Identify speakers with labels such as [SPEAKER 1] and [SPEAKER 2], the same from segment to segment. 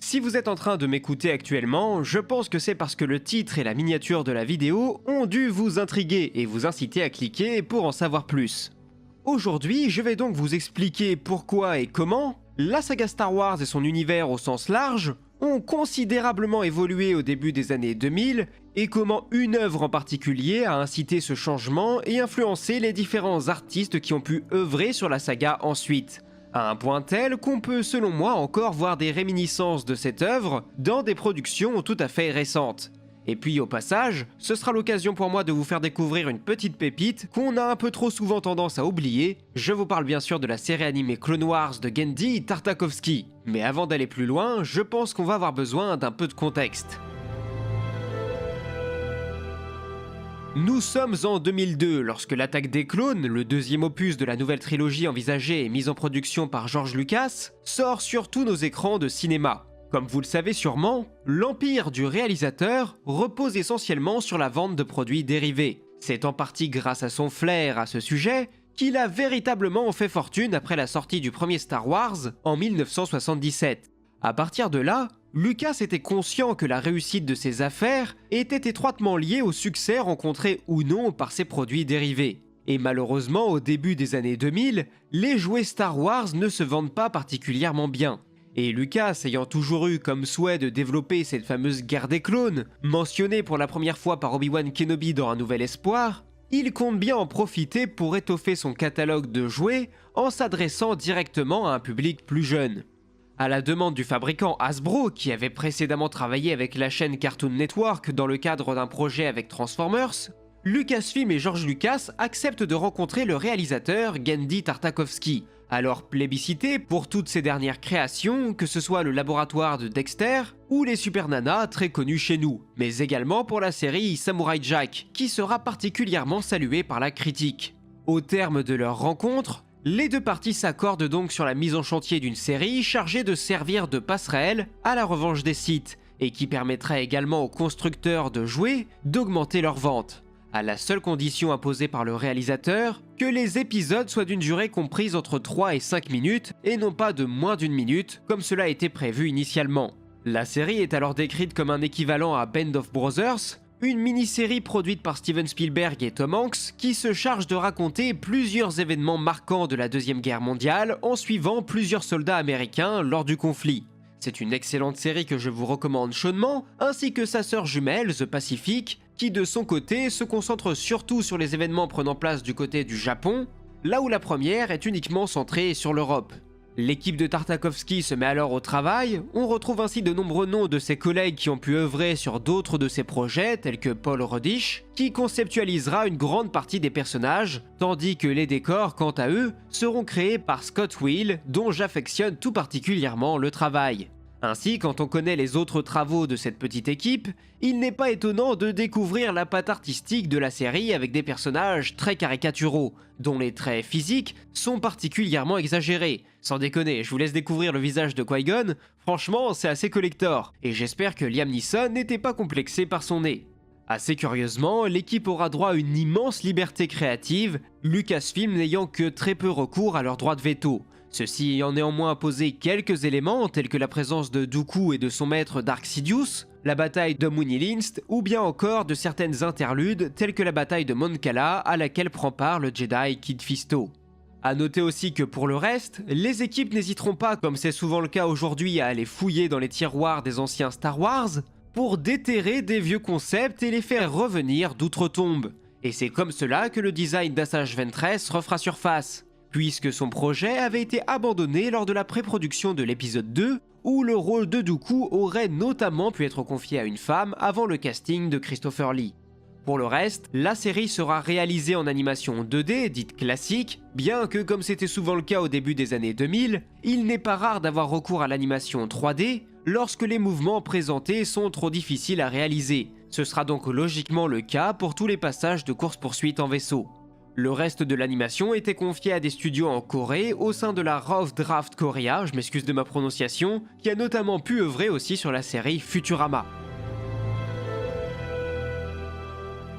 [SPEAKER 1] Si vous êtes en train de m'écouter actuellement, je pense que c'est parce que le titre et la miniature de la vidéo ont dû vous intriguer et vous inciter à cliquer pour en savoir plus. Aujourd'hui, je vais donc vous expliquer pourquoi et comment la saga Star Wars et son univers au sens large ont considérablement évolué au début des années 2000 et comment une œuvre en particulier a incité ce changement et influencé les différents artistes qui ont pu œuvrer sur la saga ensuite. À un point tel qu'on peut selon moi encore voir des réminiscences de cette œuvre dans des productions tout à fait récentes. Et puis au passage, ce sera l'occasion pour moi de vous faire découvrir une petite pépite qu'on a un peu trop souvent tendance à oublier. Je vous parle bien sûr de la série animée Clone Wars de Genndy Tartakovsky. Mais avant d'aller plus loin, je pense qu'on va avoir besoin d'un peu de contexte. Nous sommes en 2002 lorsque l'Attaque des clones, le deuxième opus de la nouvelle trilogie envisagée et mise en production par George Lucas, sort sur tous nos écrans de cinéma. Comme vous le savez sûrement, l'empire du réalisateur repose essentiellement sur la vente de produits dérivés. C'est en partie grâce à son flair à ce sujet qu'il a véritablement fait fortune après la sortie du premier Star Wars en 1977. À partir de là, Lucas était conscient que la réussite de ses affaires était étroitement liée au succès rencontré ou non par ses produits dérivés. Et malheureusement, au début des années 2000, les jouets Star Wars ne se vendent pas particulièrement bien. Et Lucas ayant toujours eu comme souhait de développer cette fameuse guerre des clones, mentionnée pour la première fois par Obi-Wan Kenobi dans Un Nouvel Espoir, il compte bien en profiter pour étoffer son catalogue de jouets en s'adressant directement à un public plus jeune. À la demande du fabricant Hasbro, qui avait précédemment travaillé avec la chaîne Cartoon Network dans le cadre d'un projet avec Transformers, Lucasfilm et George Lucas acceptent de rencontrer le réalisateur Genndy Tartakovsky, alors plébiscité pour toutes ses dernières créations, que ce soit le laboratoire de Dexter ou les Super Nanas très connus chez nous, mais également pour la série Samurai Jack, qui sera particulièrement saluée par la critique. Au terme de leur rencontre, les deux parties s'accordent donc sur la mise en chantier d'une série chargée de servir de passerelle à la revanche des Sith, et qui permettra également aux constructeurs de jouets d'augmenter leurs ventes, à la seule condition imposée par le réalisateur que les épisodes soient d'une durée comprise entre 3 et 5 minutes et non pas de moins d'une minute comme cela a été prévu initialement. La série est alors décrite comme un équivalent à Band of Brothers, une mini-série produite par Steven Spielberg et Tom Hanks qui se charge de raconter plusieurs événements marquants de la Deuxième Guerre mondiale en suivant plusieurs soldats américains lors du conflit. C'est une excellente série que je vous recommande chaudement, ainsi que sa sœur jumelle, The Pacific, qui de son côté se concentre surtout sur les événements prenant place du côté du Japon, là où la première est uniquement centrée sur l'Europe. L'équipe de Tartakovsky se met alors au travail, on retrouve ainsi de nombreux noms de ses collègues qui ont pu œuvrer sur d'autres de ses projets, tels que Paul Rudish, qui conceptualisera une grande partie des personnages, tandis que les décors, quant à eux, seront créés par Scott Weill, dont j'affectionne tout particulièrement le travail. Ainsi, quand on connaît les autres travaux de cette petite équipe, il n'est pas étonnant de découvrir la patte artistique de la série avec des personnages très caricaturaux, dont les traits physiques sont particulièrement exagérés. Sans déconner, je vous laisse découvrir le visage de Qui-Gon, franchement c'est assez collector, et j'espère que Liam Neeson n'était pas complexé par son nez. Assez curieusement, l'équipe aura droit à une immense liberté créative, Lucasfilm n'ayant que très peu recours à leur droit de veto. Ceux-ci ayant néanmoins imposé quelques éléments tels que la présence de Dooku et de son maître Dark Sidious, la bataille de Moon-Linst ou bien encore de certaines interludes telles que la bataille de Mon Cala à laquelle prend part le Jedi Kit Fisto. A noter aussi que pour le reste, les équipes n'hésiteront pas, comme c'est souvent le cas aujourd'hui, à aller fouiller dans les tiroirs des anciens Star Wars pour déterrer des vieux concepts et les faire revenir d'outre-tombe. Et c'est comme cela que le design d'Asajj Ventress refera surface, puisque son projet avait été abandonné lors de la pré-production de l'épisode 2, où le rôle de Dooku aurait notamment pu être confié à une femme avant le casting de Christopher Lee. Pour le reste, la série sera réalisée en animation 2D, dite classique, bien que comme c'était souvent le cas au début des années 2000, il n'est pas rare d'avoir recours à l'animation 3D lorsque les mouvements présentés sont trop difficiles à réaliser. Ce sera donc logiquement le cas pour tous les passages de course-poursuite en vaisseau. Le reste de l'animation était confié à des studios en Corée au sein de la Rough Draft Korea, je m'excuse de ma prononciation, qui a notamment pu œuvrer aussi sur la série Futurama.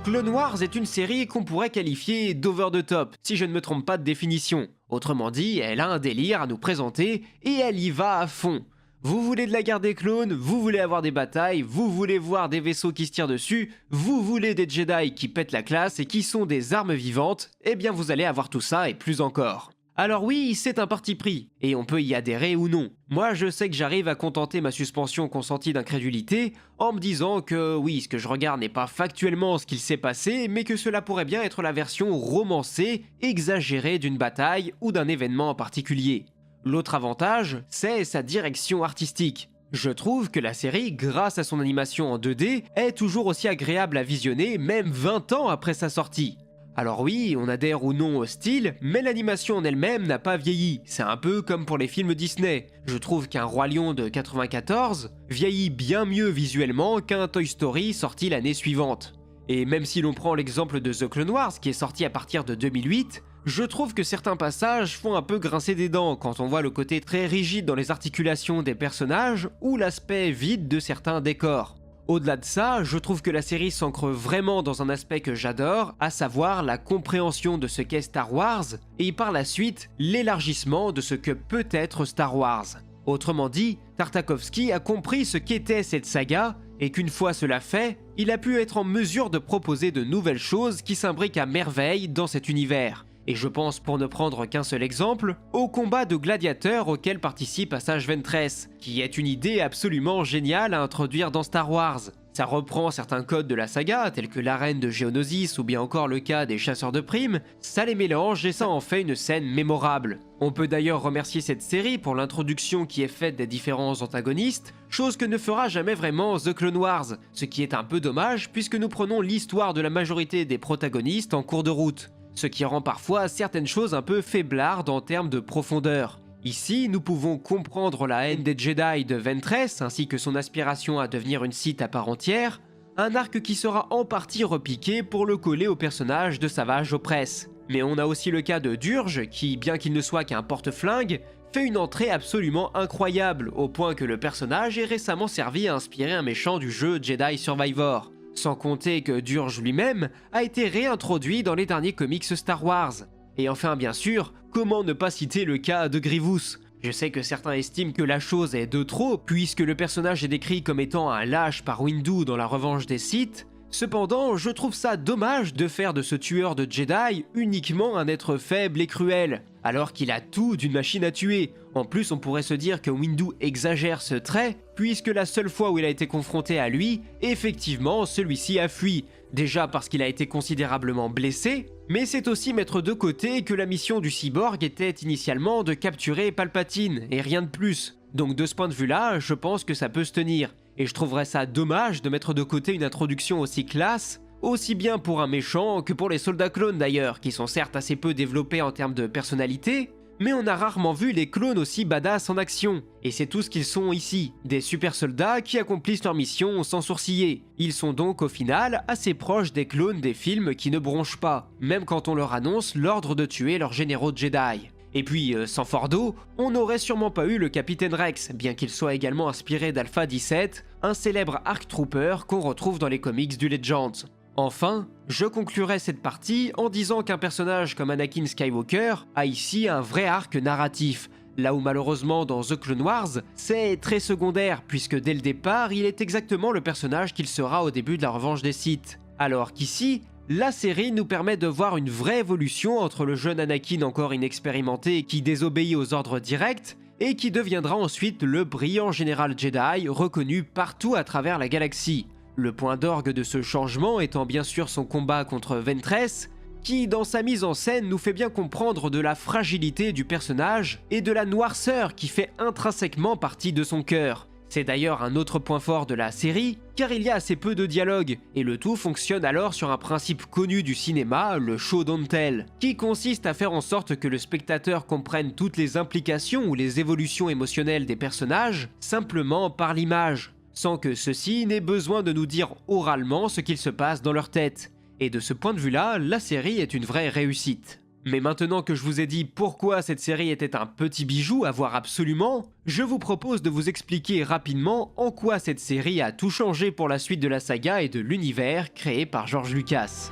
[SPEAKER 1] Clone Wars est une série qu'on pourrait qualifier d'over the top, si je ne me trompe pas de définition. Autrement dit, elle a un délire à nous présenter et elle y va à fond. Vous voulez de la guerre des clones, vous voulez avoir des batailles, vous voulez voir des vaisseaux qui se tirent dessus, vous voulez des Jedi qui pètent la classe et qui sont des armes vivantes, eh bien vous allez avoir tout ça et plus encore. Alors oui, c'est un parti pris, et on peut y adhérer ou non. Moi, je sais que j'arrive à contenter ma suspension consentie d'incrédulité en me disant que oui, ce que je regarde n'est pas factuellement ce qu'il s'est passé, mais que cela pourrait bien être la version romancée, exagérée d'une bataille ou d'un événement en particulier. L'autre avantage, c'est sa direction artistique. Je trouve que la série, grâce à son animation en 2D, est toujours aussi agréable à visionner, même 20 ans après sa sortie. Alors oui, on adhère ou non au style, mais l'animation en elle-même n'a pas vieilli. C'est un peu comme pour les films Disney. Je trouve qu'un Roi Lion de 94 vieillit bien mieux visuellement qu'un Toy Story sorti l'année suivante. Et même si l'on prend l'exemple de The Clone Wars qui est sorti à partir de 2008, je trouve que certains passages font un peu grincer des dents quand on voit le côté très rigide dans les articulations des personnages ou l'aspect vide de certains décors. Au-delà de ça, je trouve que la série s'ancre vraiment dans un aspect que j'adore, à savoir la compréhension de ce qu'est Star Wars, et par la suite, l'élargissement de ce que peut être Star Wars. Autrement dit, Tartakovsky a compris ce qu'était cette saga, et qu'une fois cela fait, il a pu être en mesure de proposer de nouvelles choses qui s'imbriquent à merveille dans cet univers. Et je pense, pour ne prendre qu'un seul exemple, au combat de gladiateurs auquel participe Asajj Ventress, qui est une idée absolument géniale à introduire dans Star Wars. Ça reprend certains codes de la saga, tels que l'arène de Geonosis ou bien encore le cas des chasseurs de primes, ça les mélange et ça en fait une scène mémorable. On peut d'ailleurs remercier cette série pour l'introduction qui est faite des différents antagonistes, chose que ne fera jamais vraiment The Clone Wars, ce qui est un peu dommage puisque nous prenons l'histoire de la majorité des protagonistes en cours de route. Ce qui rend parfois certaines choses un peu faiblardes en termes de profondeur. Ici, nous pouvons comprendre la haine des Jedi de Ventress ainsi que son aspiration à devenir une Sith à part entière, un arc qui sera en partie repiqué pour le coller au personnage de Savage Opress. Mais on a aussi le cas de Durge qui, bien qu'il ne soit qu'un porte-flingue, fait une entrée absolument incroyable, au point que le personnage ait récemment servi à inspirer un méchant du jeu Jedi Survivor. Sans compter que Durge lui-même a été réintroduit dans les derniers comics Star Wars. Et enfin bien sûr, comment ne pas citer le cas de Grievous. Je sais que certains estiment que la chose est de trop, puisque le personnage est décrit comme étant un lâche par Windu dans la Revanche des Sith. Cependant, je trouve ça dommage de faire de ce tueur de Jedi uniquement un être faible et cruel, alors qu'il a tout d'une machine à tuer. En plus, on pourrait se dire que Windu exagère ce trait, puisque la seule fois où il a été confronté à lui, effectivement, celui-ci a fui. Déjà parce qu'il a été considérablement blessé, mais c'est aussi mettre de côté que la mission du cyborg était initialement de capturer Palpatine, et rien de plus. Donc de ce point de vue-là, je pense que ça peut se tenir. Et je trouverais ça dommage de mettre de côté une introduction aussi classe, aussi bien pour un méchant que pour les soldats clones d'ailleurs, qui sont certes assez peu développés en termes de personnalité, mais on a rarement vu les clones aussi badass en action. Et c'est tout ce qu'ils sont ici, des super soldats qui accomplissent leur mission sans sourciller. Ils sont donc au final assez proches des clones des films qui ne bronchent pas, même quand on leur annonce l'ordre de tuer leurs généraux Jedi. Et puis, sans Fordo, on n'aurait sûrement pas eu le Capitaine Rex, bien qu'il soit également inspiré d'Alpha 17, un célèbre Arc Trooper qu'on retrouve dans les comics du Legends. Enfin, je conclurai cette partie en disant qu'un personnage comme Anakin Skywalker a ici un vrai arc narratif, là où malheureusement dans The Clone Wars, c'est très secondaire, puisque dès le départ, il est exactement le personnage qu'il sera au début de la Revanche des Sith. Alors qu'ici, la série nous permet de voir une vraie évolution entre le jeune Anakin encore inexpérimenté qui désobéit aux ordres directs et qui deviendra ensuite le brillant général Jedi reconnu partout à travers la galaxie. Le point d'orgue de ce changement étant bien sûr son combat contre Ventress, qui dans sa mise en scène nous fait bien comprendre de la fragilité du personnage et de la noirceur qui fait intrinsèquement partie de son cœur. C'est d'ailleurs un autre point fort de la série, car il y a assez peu de dialogue, et le tout fonctionne alors sur un principe connu du cinéma, le show don't tell, qui consiste à faire en sorte que le spectateur comprenne toutes les implications ou les évolutions émotionnelles des personnages, simplement par l'image, sans que ceux-ci n'aient besoin de nous dire oralement ce qu'il se passe dans leur tête. Et de ce point de vue-là, la série est une vraie réussite. Mais maintenant que je vous ai dit pourquoi cette série était un petit bijou à voir absolument, je vous propose de vous expliquer rapidement en quoi cette série a tout changé pour la suite de la saga et de l'univers créé par George Lucas.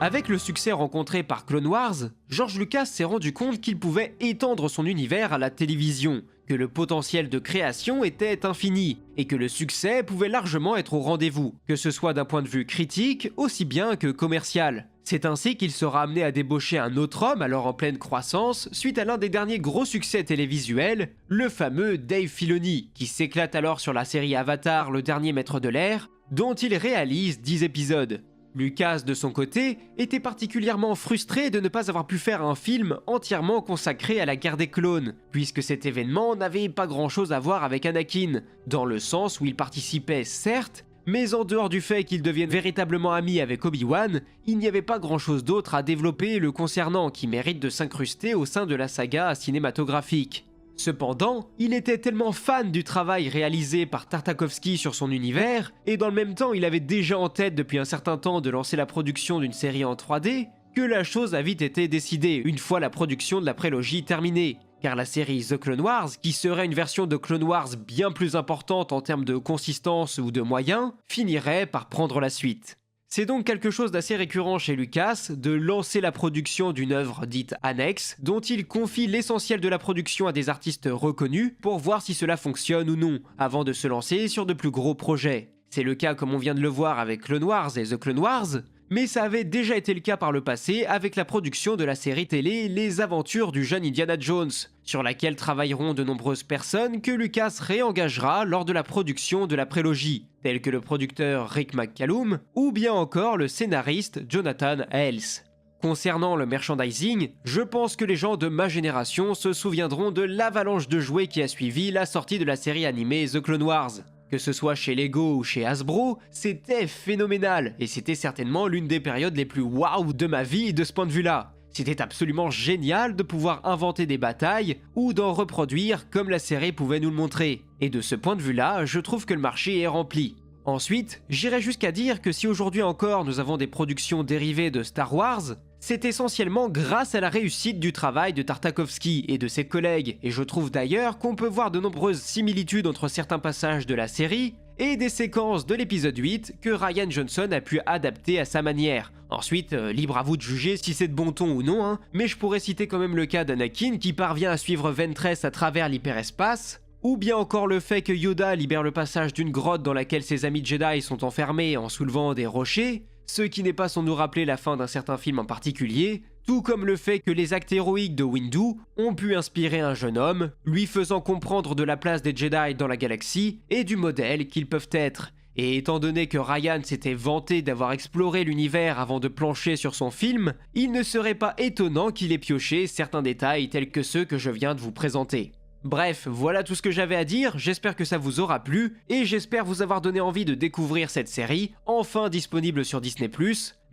[SPEAKER 1] Avec le succès rencontré par Clone Wars, George Lucas s'est rendu compte qu'il pouvait étendre son univers à la télévision, que le potentiel de création était infini, et que le succès pouvait largement être au rendez-vous, que ce soit d'un point de vue critique aussi bien que commercial. C'est ainsi qu'il sera amené à débaucher un autre homme alors en pleine croissance suite à l'un des derniers gros succès télévisuels, le fameux Dave Filoni, qui s'éclate alors sur la série Avatar, le dernier maître de l'air, dont il réalise 10 épisodes. Lucas, de son côté, était particulièrement frustré de ne pas avoir pu faire un film entièrement consacré à la guerre des clones, puisque cet événement n'avait pas grand-chose à voir avec Anakin, dans le sens où il participait certes, mais en dehors du fait qu'il devienne véritablement ami avec Obi-Wan, il n'y avait pas grand-chose d'autre à développer le concernant qui mérite de s'incruster au sein de la saga cinématographique. Cependant, il était tellement fan du travail réalisé par Tartakovsky sur son univers, et dans le même temps il avait déjà en tête depuis un certain temps de lancer la production d'une série en 3D, que la chose a vite été décidée une fois la production de la prélogie terminée, car la série The Clone Wars, qui serait une version de Clone Wars bien plus importante en termes de consistance ou de moyens, finirait par prendre la suite. C'est donc quelque chose d'assez récurrent chez Lucas de lancer la production d'une œuvre dite annexe, dont il confie l'essentiel de la production à des artistes reconnus pour voir si cela fonctionne ou non, avant de se lancer sur de plus gros projets. C'est le cas comme on vient de le voir avec Clone Wars et The Clone Wars, mais ça avait déjà été le cas par le passé avec la production de la série télé Les Aventures du jeune Indiana Jones, sur laquelle travailleront de nombreuses personnes que Lucas réengagera lors de la production de la prélogie, tels que le producteur Rick McCallum ou bien encore le scénariste Jonathan Hales. Concernant le merchandising, je pense que les gens de ma génération se souviendront de l'avalanche de jouets qui a suivi la sortie de la série animée The Clone Wars. Que ce soit chez Lego ou chez Hasbro, c'était phénoménal, et c'était certainement l'une des périodes les plus waouh de ma vie de ce point de vue-là. C'était absolument génial de pouvoir inventer des batailles ou d'en reproduire comme la série pouvait nous le montrer. Et de ce point de vue-là, je trouve que le marché est rempli. Ensuite, j'irais jusqu'à dire que si aujourd'hui encore nous avons des productions dérivées de Star Wars, c'est essentiellement grâce à la réussite du travail de Tartakovsky et de ses collègues, et je trouve d'ailleurs qu'on peut voir de nombreuses similitudes entre certains passages de la série et des séquences de l'épisode 8 que Rian Johnson a pu adapter à sa manière. Ensuite, libre à vous de juger si c'est de bon ton ou non, hein, mais je pourrais citer quand même le cas d'Anakin qui parvient à suivre Ventress à travers l'hyperespace, ou bien encore le fait que Yoda libère le passage d'une grotte dans laquelle ses amis Jedi sont enfermés en soulevant des rochers, ce qui n'est pas sans nous rappeler la fin d'un certain film en particulier, tout comme le fait que les actes héroïques de Windu ont pu inspirer un jeune homme, lui faisant comprendre de la place des Jedi dans la galaxie et du modèle qu'ils peuvent être. Et étant donné que Ryan s'était vanté d'avoir exploré l'univers avant de plancher sur son film, il ne serait pas étonnant qu'il ait pioché certains détails tels que ceux que je viens de vous présenter. Bref, voilà tout ce que j'avais à dire, j'espère que ça vous aura plu, et j'espère vous avoir donné envie de découvrir cette série, enfin disponible sur Disney+,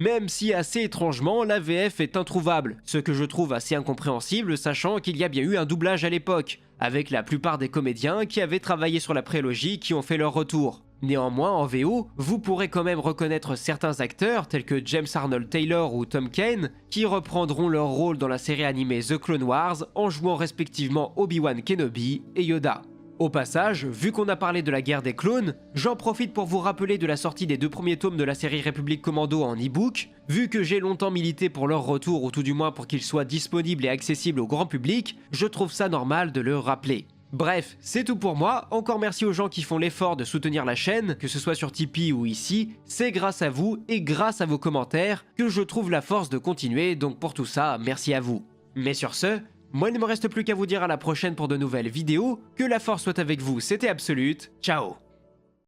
[SPEAKER 1] même si assez étrangement la VF est introuvable, ce que je trouve assez incompréhensible sachant qu'il y a bien eu un doublage à l'époque, avec la plupart des comédiens qui avaient travaillé sur la prélogie qui ont fait leur retour. Néanmoins, en VO, vous pourrez quand même reconnaître certains acteurs tels que James Arnold Taylor ou Tom Kane, qui reprendront leur rôle dans la série animée The Clone Wars en jouant respectivement Obi-Wan Kenobi et Yoda. Au passage, vu qu'on a parlé de la guerre des clones, j'en profite pour vous rappeler de la sortie des 2 premiers tomes de la série République Commando en e-book, vu que j'ai longtemps milité pour leur retour ou tout du moins pour qu'ils soient disponibles et accessibles au grand public, je trouve ça normal de le rappeler. Bref, c'est tout pour moi, encore merci aux gens qui font l'effort de soutenir la chaîne, que ce soit sur Tipeee ou ici, c'est grâce à vous et grâce à vos commentaires que je trouve la force de continuer, donc pour tout ça, merci à vous. Mais sur ce, moi il ne me reste plus qu'à vous dire à la prochaine pour de nouvelles vidéos, que la force soit avec vous, c'était Absolute, ciao.